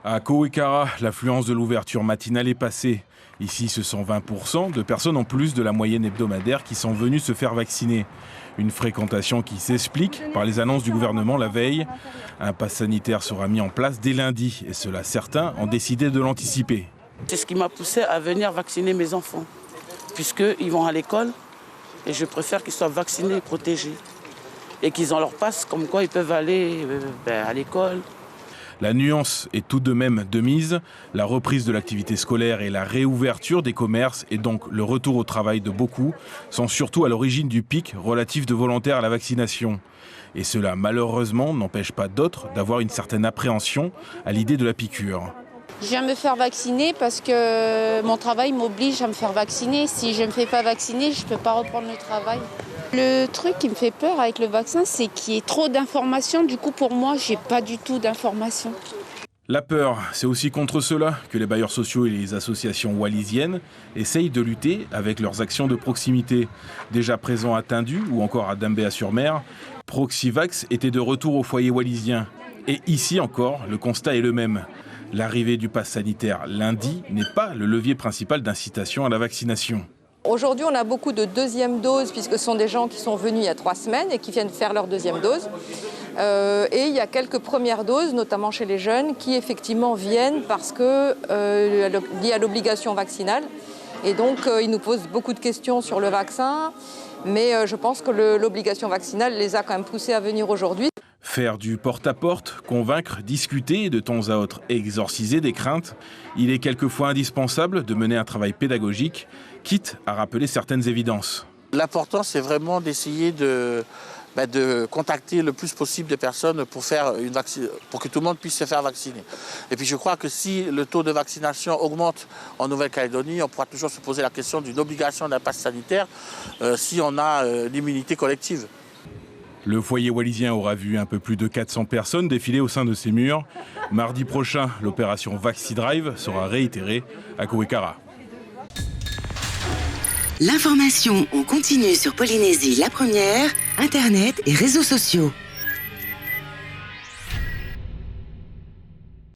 À Kowekara, l'affluence de l'ouverture matinale est passée. Ici, ce sont 20% de personnes en plus de la moyenne hebdomadaire qui sont venues se faire vacciner. Une fréquentation qui s'explique par les annonces du gouvernement la veille. Un pass sanitaire sera mis en place dès lundi et cela, certains ont décidé de l'anticiper. C'est ce qui m'a poussé à venir vacciner mes enfants, puisqu'ils vont à l'école et je préfère qu'ils soient vaccinés et protégés. Et qu'ils ont leur passe comme quoi ils peuvent aller à l'école. La nuance est tout de même de mise. La reprise de l'activité scolaire et la réouverture des commerces et donc le retour au travail de beaucoup sont surtout à l'origine du pic relatif de volontaires à la vaccination. Et cela, malheureusement, n'empêche pas d'autres d'avoir une certaine appréhension à l'idée de la piqûre. Je viens me faire vacciner parce que mon travail m'oblige à me faire vacciner. Si je ne me fais pas vacciner, je ne peux pas reprendre le travail. Le truc qui me fait peur avec le vaccin, c'est qu'il y ait trop d'informations. Du coup, pour moi, je n'ai pas du tout d'informations. La peur, c'est aussi contre cela que les bailleurs sociaux et les associations wallisiennes essayent de lutter avec leurs actions de proximité. Déjà présents à Tindu ou encore à Dambéa-sur-Mer, Proxivax était de retour au foyer wallisien. Et ici encore, le constat est le même. L'arrivée du pass sanitaire lundi n'est pas le levier principal d'incitation à la vaccination. Aujourd'hui, on a beaucoup de deuxième doses puisque ce sont des gens qui sont venus il y a 3 semaines et qui viennent faire leur deuxième dose. Et il y a quelques premières doses, notamment chez les jeunes, qui effectivement viennent parce que liées à l'obligation vaccinale. Et donc, ils nous posent beaucoup de questions sur le vaccin. Mais je pense que l'obligation vaccinale les a quand même poussés à venir aujourd'hui. Faire du porte-à-porte, convaincre, discuter et de temps à autre exorciser des craintes, il est quelquefois indispensable de mener un travail pédagogique, quitte à rappeler certaines évidences. L'important, c'est vraiment d'essayer de contacter le plus possible de personnes pour que tout le monde puisse se faire vacciner. Et puis je crois que si le taux de vaccination augmente en Nouvelle-Calédonie, on pourra toujours se poser la question d'une obligation d'un pass sanitaire si on a l'immunité collective. Le foyer wallisien aura vu un peu plus de 400 personnes défiler au sein de ses murs. Mardi prochain, l'opération VaxiDrive sera réitérée à Kowekara. L'information en continu sur Polynésie la première, Internet et réseaux sociaux.